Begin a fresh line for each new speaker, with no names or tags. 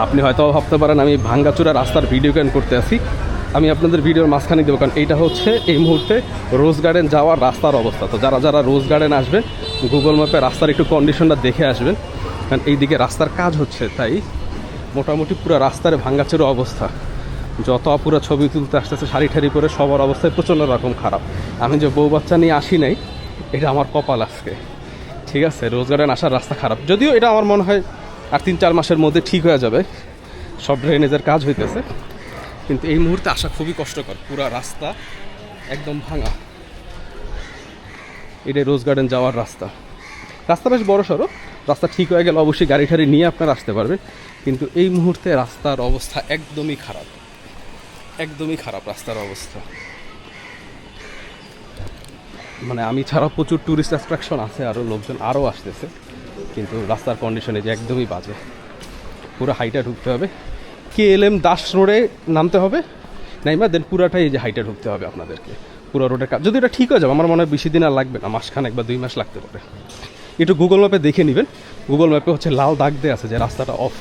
আপনি হয়তো ভাবতে পারেন আমি ভাঙ্গাচুরা রাস্তার ভিডিও ক্যান করতে আসি, আমি আপনাদের ভিডিওর মাঝখানে দেবো, কারণ এইটা হচ্ছে এই মুহূর্তে রোজ গার্ডেন যাওয়ার রাস্তার অবস্থা। তো যারা যারা রোজ গার্ডেন আসবেন গুগল ম্যাপে রাস্তার একটু কন্ডিশনটা দেখে আসবেন, কারণ এইদিকে রাস্তার কাজ হচ্ছে, তাই মোটামুটি পুরো রাস্তার ভাঙ্গাচুরা অবস্থা। যত আপুরা ছবি তুলতে আসতেছে শাড়ি ঠাড়ি করে সবার অবস্থায় প্রচণ্ড রকম খারাপ। আমি যে বউ বাচ্চা নিয়ে আসি নাই, এটা আমার কপাল আজকে। ঠিক আছে, রোজ গার্ডেন আসার রাস্তা খারাপ, যদিও এটা আমার মনে হয় আর 3-4 মাসের মধ্যে ঠিক হয়ে যাবে, সব ড্রেনেজের কাজ হইতেছে। কিন্তু এই মুহূর্তে আসা খুবই কষ্টকর, পুরা রাস্তা একদম ভাঙা। এটাই রোজ গার্ডেন যাওয়ার রাস্তা। রাস্তা বেশ বড় সড়ো, রাস্তা ঠিক হয়ে গেলে অবশ্যই গাড়ি ঠাড়ি নিয়ে আপনারা আসতে পারবেন, কিন্তু এই মুহূর্তে রাস্তার অবস্থা একদমই খারাপ, একদমই খারাপ রাস্তার অবস্থা। মানে আমি ছাড়াও প্রচুর ট্যুরিস্ট অ্যাট্রাকশন আছে, আরও লোকজন আরও আসতেছে, কিন্তু রাস্তার কন্ডিশনে যে একদমই বাজে। পুরো হাইটা ঢুকতে হবে, KLM দাস রোডে নামতে হবে নাইমা, দেন পুরাটাই এই যে হাইটা ঢুকতে হবে আপনাদেরকে। পুরো রোডের কাজ যদি এটা ঠিক হয়ে যাবে, আমার মনে হয় বেশি দিন আর লাগবে না, মাসখানেক বা 2 মাস লাগতে পারে। একটু গুগল ম্যাপে দেখে নেবেন, গুগল ম্যাপে হচ্ছে লাল দাগ দিয়ে আছে যে রাস্তাটা অফ।